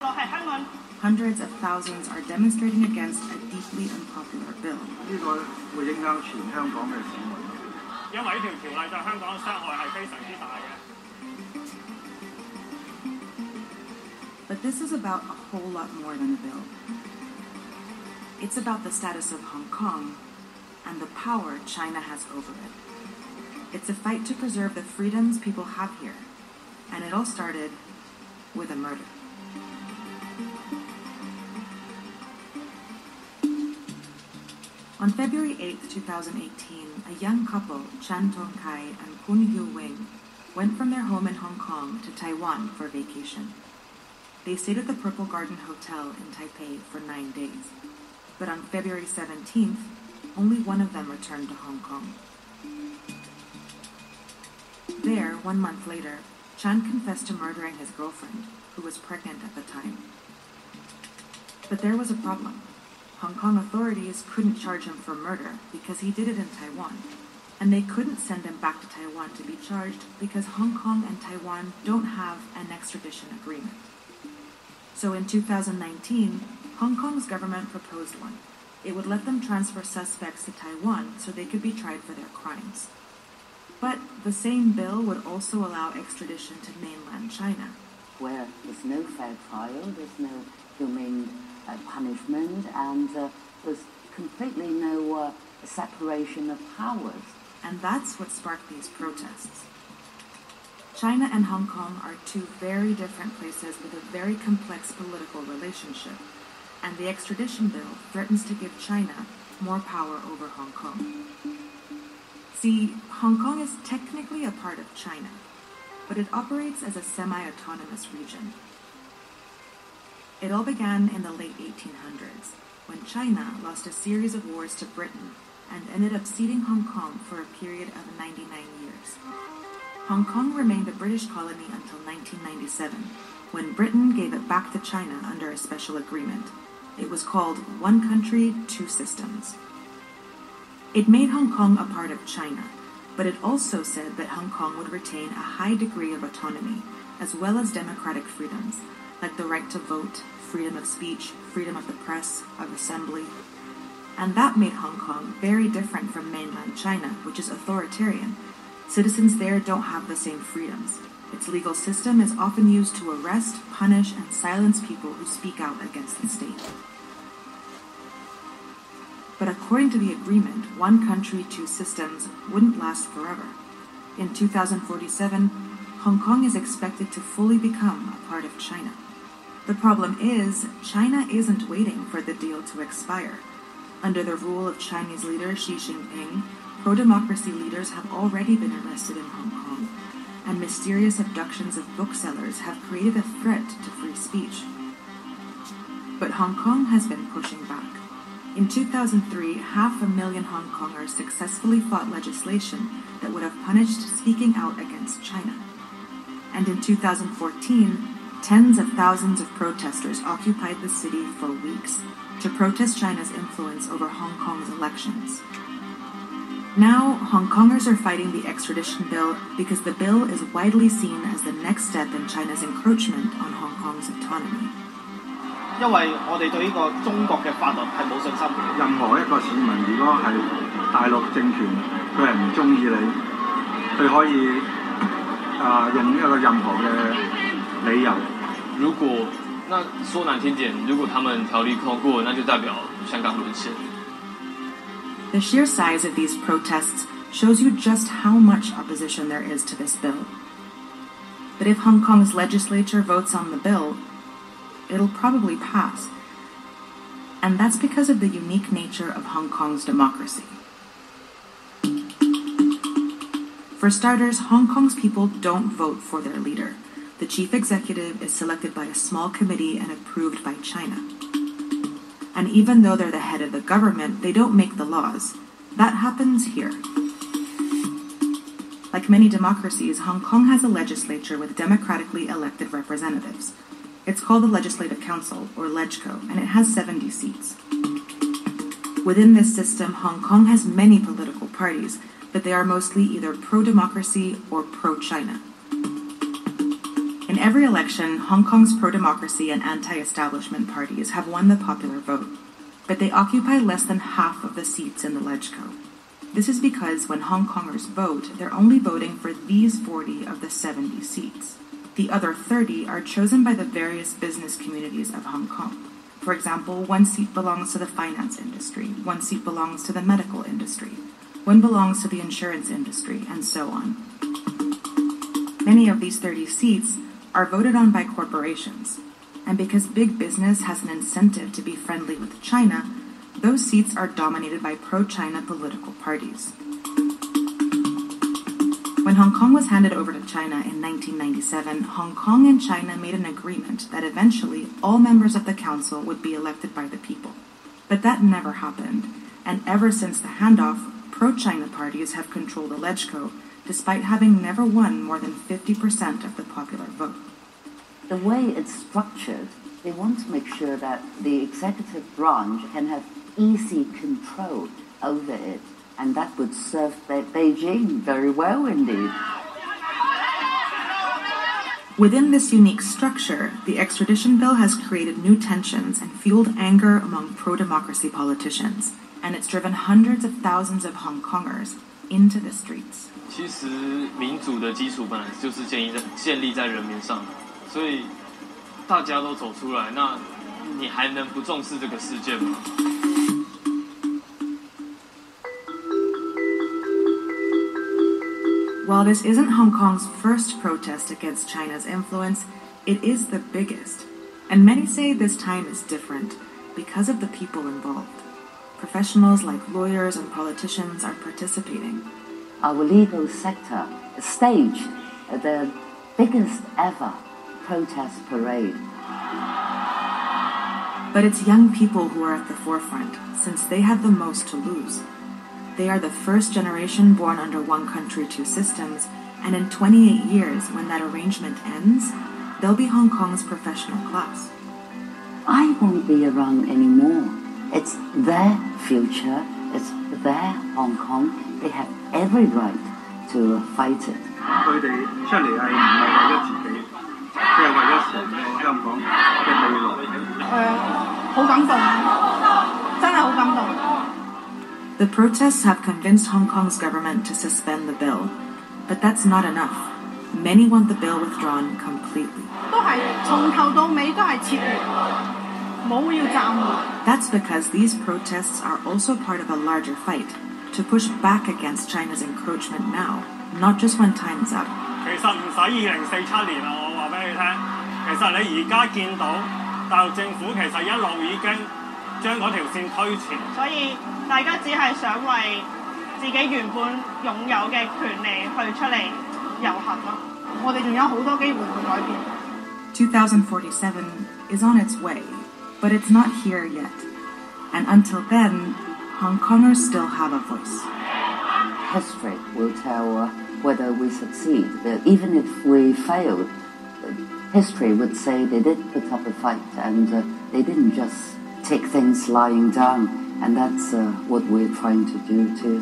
Hundreds of thousands are demonstrating against a deeply unpopular bill. But this is about a whole lot more than a bill. It's about the status of Hong Kong and the power China has over it. It's a fight to preserve the freedoms people have here, and it all started with a murder. On February 8, 2018, a young couple, Chan Tong-kai and Kun Hyo-wing, went from their home in Hong Kong to Taiwan for vacation. They stayed at the Purple Garden Hotel in Taipei for 9 days. But on February 17th, only one of them returned to Hong Kong. There, 1 month later, Chan confessed to murdering his girlfriend, who was pregnant at the time. But there was a problem. Hong Kong authorities couldn't charge him for murder because he did it in Taiwan, and they couldn't send him back to Taiwan to be charged because Hong Kong and Taiwan don't have an extradition agreement. So in 2019, Hong Kong's government proposed one. It would let them transfer suspects to Taiwan so they could be tried for their crimes. But the same bill would also allow extradition to mainland China, where there's no fair trial, there's no humane punishment, and there's completely no separation of powers. And that's what sparked these protests. China and Hong Kong are two very different places with a very complex political relationship, and the extradition bill threatens to give China more power over Hong Kong. See, Hong Kong is technically a part of China, but it operates as a semi-autonomous region. It all began in the late 1800s, when China lost a series of wars to Britain and ended up ceding Hong Kong for a period of 99 years. Hong Kong remained a British colony until 1997, when Britain gave it back to China under a special agreement. It was called One Country, Two Systems. It made Hong Kong a part of China, but it also said that Hong Kong would retain a high degree of autonomy, as well as democratic freedoms, like the right to vote, freedom of speech, freedom of the press, of assembly. And that made Hong Kong very different from mainland China, which is authoritarian. Citizens there don't have the same freedoms. Its legal system is often used to arrest, punish, and silence people who speak out against the state. But according to the agreement, one country, two systems wouldn't last forever. In 2047, Hong Kong is expected to fully become a part of China. The problem is, China isn't waiting for the deal to expire. Under the rule of Chinese leader Xi Jinping, pro-democracy leaders have already been arrested in Hong Kong, and mysterious abductions of booksellers have created a threat to free speech. But Hong Kong has been pushing back. In 2003, 500,000 Hong Kongers successfully fought legislation that would have punished speaking out against China. And in 2014, tens of thousands of protesters occupied the city for weeks to protest China's influence over Hong Kong's elections. Now, Hong Kongers are fighting the extradition bill because the bill is widely seen as the next step in China's encroachment on Hong Kong's autonomy. 因為我哋對呢個中國嘅法律係冇信心嘅。任何一個市民，如果係大陸政權，佢係唔中意你，佢可以用一個任何嘅理由。如果那說難聽點，如果他們條例通過，那就代表香港淪陷。The sheer size of these protests shows you just how much opposition there is to this bill. But if Hong Kong's legislature votes on the bill, it'll probably pass. And that's because of the unique nature of Hong Kong's democracy. For starters, Hong Kong's people don't vote for their leader. The chief executive is selected by a small committee and approved by China. And even though they're the head of the government, they don't make the laws. That happens here. Like many democracies, Hong Kong has a legislature with democratically elected representatives. It's called the Legislative Council, or LegCo, and it has 70 seats. Within this system, Hong Kong has many political parties, but they are mostly either pro-democracy or pro-China. In every election, Hong Kong's pro-democracy and anti-establishment parties have won the popular vote, but they occupy less than half of the seats in the LegCo. This is because when Hong Kongers vote, they're only voting for these 40 of the 70 seats. The other 30 are chosen by the various business communities of Hong Kong. For example, one seat belongs to the finance industry, one seat belongs to the medical industry, one belongs to the insurance industry, and so on. Many of these 30 seats are voted on by corporations, and because big business has an incentive to be friendly with China, those seats are dominated by pro-China political parties. When Hong Kong was handed over to China in 1997, Hong Kong and China made an agreement that eventually all members of the council would be elected by the people. But that never happened, and ever since the handoff, pro-China parties have controlled the LegCo, despite having never won more than 50% of the popular vote. The way it's structured, they want to make sure that the executive branch can have easy control over it, and that would serve Beijing very well indeed. Within this unique structure, the extradition bill has created new tensions and fueled anger among pro-democracy politicians, and it's driven hundreds of thousands of Hong Kongers into the streets. 其实民主的基础本来就是建立在人民上，所以大家都走出来，那你还能不重视这个事件吗？ While this isn't Hong Kong's first protest against China's influence, it is the biggest. And many say this time is different because of the people involved. Professionals like lawyers and politicians are participating. Our legal sector staged the biggest ever protest parade. But it's young people who are at the forefront, since they have the most to lose. They are the first generation born under one country, two systems, and in 28 years, when that arrangement ends, they'll be Hong Kong's professional class. I won't be around anymore. It's their future. It's their Hong Kong. They have every right to fight it. 佢哋出嚟係唔係為咗自己，即係為咗成個香港嘅未來。好感動，真係好感動。 The protests have convinced Hong Kong's government to suspend the bill, but that's not enough. Many want the bill withdrawn completely. 都係從頭到尾都係撤回，冇要暫緩。 That's because these protests are also part of a larger fight to push back against China's encroachment now, not just when time's up. 其實唔使2047年啦，我話俾你聽。其實你而家見到大陸政府其實一路已經將嗰條線推前。所以大家只係想為自己原本擁有嘅權利去出嚟遊行咯。我哋仲有好多機會去改變。2047 is on its way, but it's not here yet. And until then, Hong Kongers still have a voice. History will tell whether we succeed. Even if we failed, history would say they did put up a fight and they didn't just take things lying down. And that's what we're trying to do too.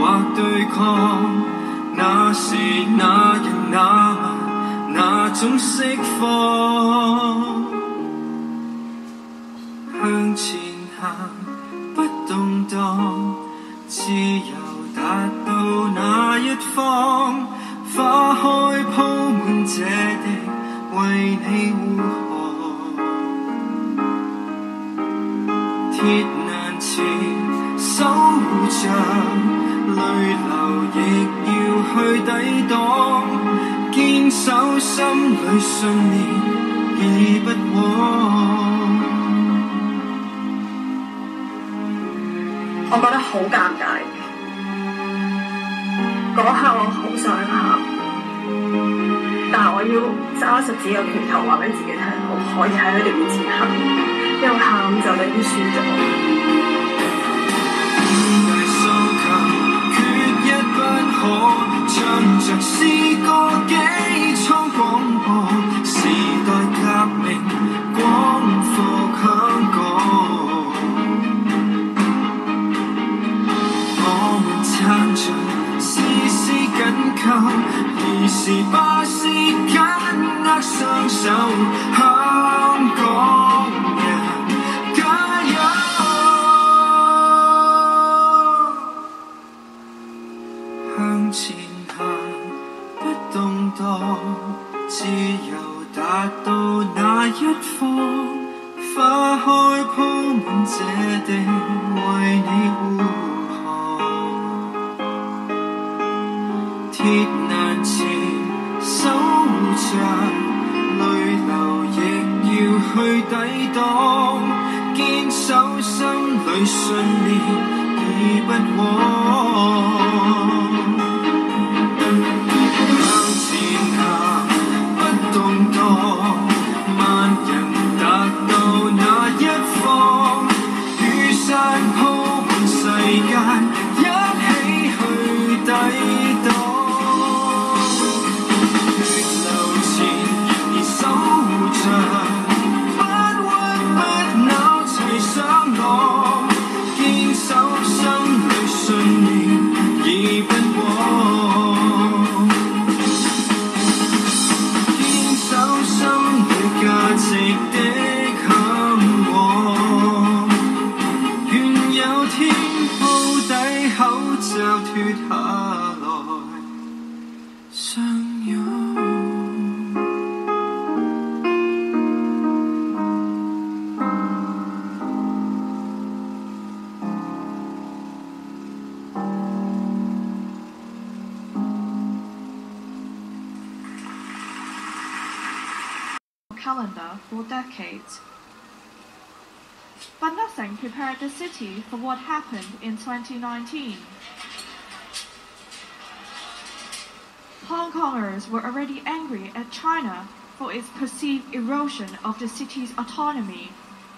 或對抗，那時那人那物那種釋放，向前行不動盪，自由達到那一方，花開鋪滿這地為你護航，鐵難纏守護着，淚流亦要去抵擋，堅守心裏信念已不枉。我覺得好尷尬，嗰刻我好想喊，但係我要揸實自己個拳頭話俾自己聽，我可以喺佢哋面前喊，因為喊就等於輸咗。缺一不可，唱着詩歌幾蒼廣播，時代革命光復香港。我們撐着絲絲緊扣，兒時把絲緊握雙手，香港人加油！向前行不動盪，自由達到那一方，花開鋪滿這地為你護航，鐵難纏守護着，淚流亦要去抵擋，堅守心裏信念已不枉。動盪，萬人達到那一方，雨傘鋪滿世間，一起去抵擋。血流前而守護着，不屈不撓齊上岸，堅守心裏信念已不枉。價值的向往，願有天鋪底口罩脫下來相擁。Calendar for decades. But nothing prepared the city for what happened in 2019. Hong Kongers were already angry at China for its perceived erosion of the city's autonomy.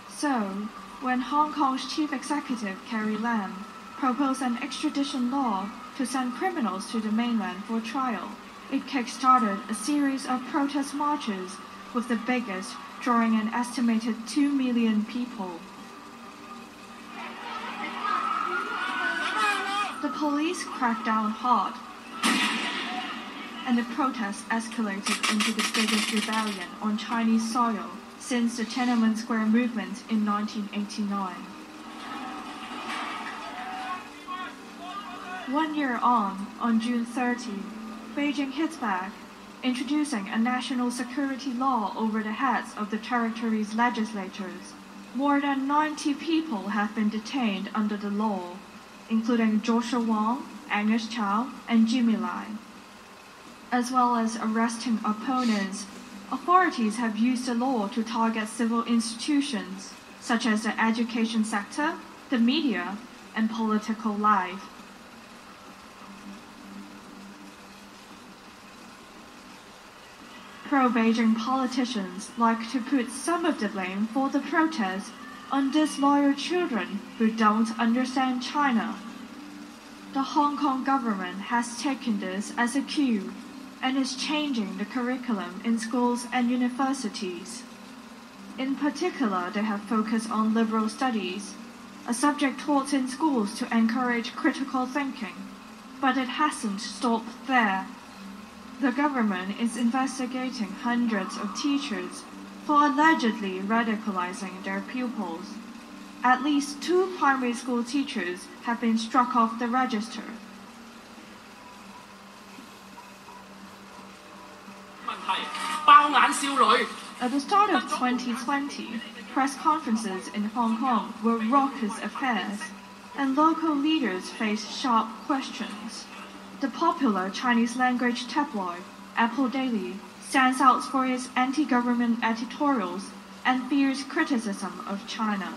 So, when Hong Kong's chief executive Carrie Lam proposed an extradition law to send criminals to the mainland for trial, it kick-started a series of protest marches, with the biggest drawing an estimated 2 million people. The police cracked down hard, and the protests escalated into the biggest rebellion on Chinese soil since the Tiananmen Square movement in 1989. 1 year on June 30, Beijing hits back, introducing a national security law over the heads of the territory's legislatures. More than 90 people have been detained under the law, including Joshua Wong, Angus Chow, and Jimmy Lai. As well as arresting opponents, authorities have used the law to target civil institutions, such as the education sector, the media, and political life. Pro-Beijing politicians like to put some of the blame for the protests on disloyal children who don't understand China. The Hong Kong government has taken this as a cue and is changing the curriculum in schools and universities. In particular, they have focused on liberal studies, a subject taught in schools to encourage critical thinking, But it hasn't stopped there. The government is investigating hundreds of teachers for allegedly radicalizing their pupils. At least 2 primary school teachers have been struck off the register. At the start of 2020, press conferences in Hong Kong were raucous affairs, and local leaders faced sharp questions. The popular Chinese-language tabloid Apple Daily stands out for its anti-government editorials and fierce criticism of China.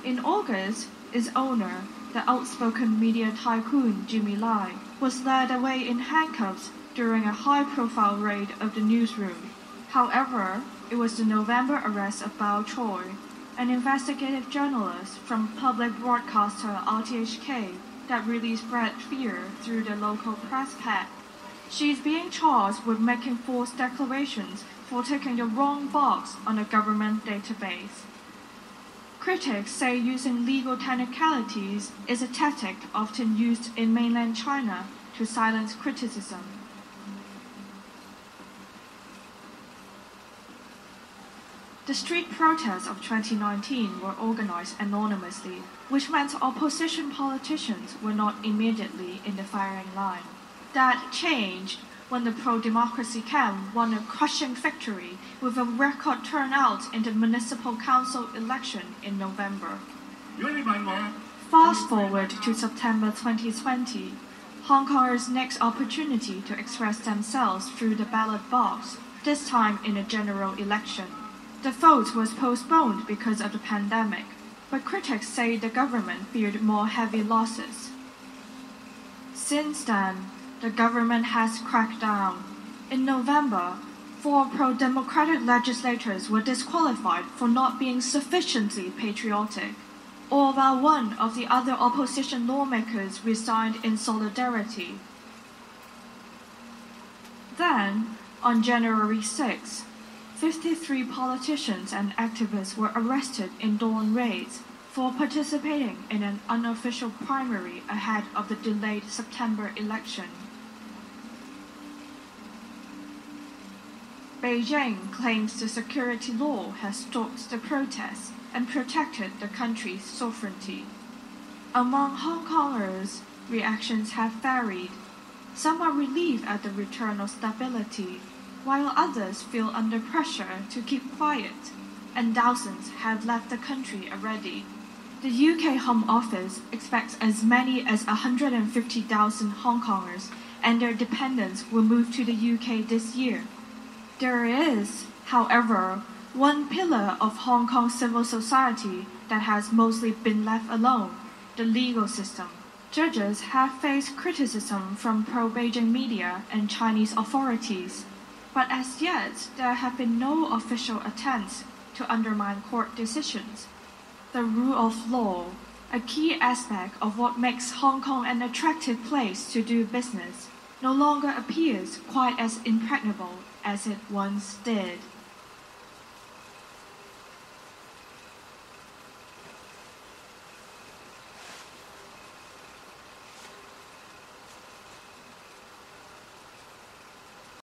In August, its owner, the outspoken media tycoon Jimmy Lai, was led away in handcuffs during a high-profile raid of the newsroom. However, it was the November arrest of Bao Choi, an investigative journalist from public broadcaster RTHK, that really spread fear through the local press pack. She is being charged with making false declarations for ticking the wrong box on a government database. Critics say using legal technicalities is a tactic often used in mainland China to silence criticism. The street protests of 2019 were organized anonymously, which meant opposition politicians were not immediately in the firing line. That changed when the pro-democracy camp won a crushing victory with a record turnout in the municipal council election in November. Fast forward to September 2020, Hong Kongers' next opportunity to express themselves through the ballot box, this time in a general election. The vote was postponed because of the pandemic, but critics say the government feared more heavy losses. Since then, the government has cracked down. In November, 4 pro-democratic legislators were disqualified for not being sufficiently patriotic, all while one of the other opposition lawmakers resigned in solidarity. Then, on January 6, 53 politicians and activists were arrested in dawn raids for participating in an unofficial primary ahead of the delayed September election. Beijing claims the security law has stopped the protests and protected the country's sovereignty. Among Hong Kongers, reactions have varied. Some are relieved at the return of stability, while others feel under pressure to keep quiet, and thousands have left the country already. The UK Home Office expects as many as 150,000 Hong Kongers and their dependents will move to the UK this year. There is, however, one pillar of Hong Kong civil society that has mostly been left alone, the legal system. Judges have faced criticism from pro-Beijing media and Chinese authorities, but as yet there have been no official attempts to undermine court decisions. The rule of law, a key aspect of what makes Hong Kong an attractive place to do business, no longer appears quite as impregnable as it once did.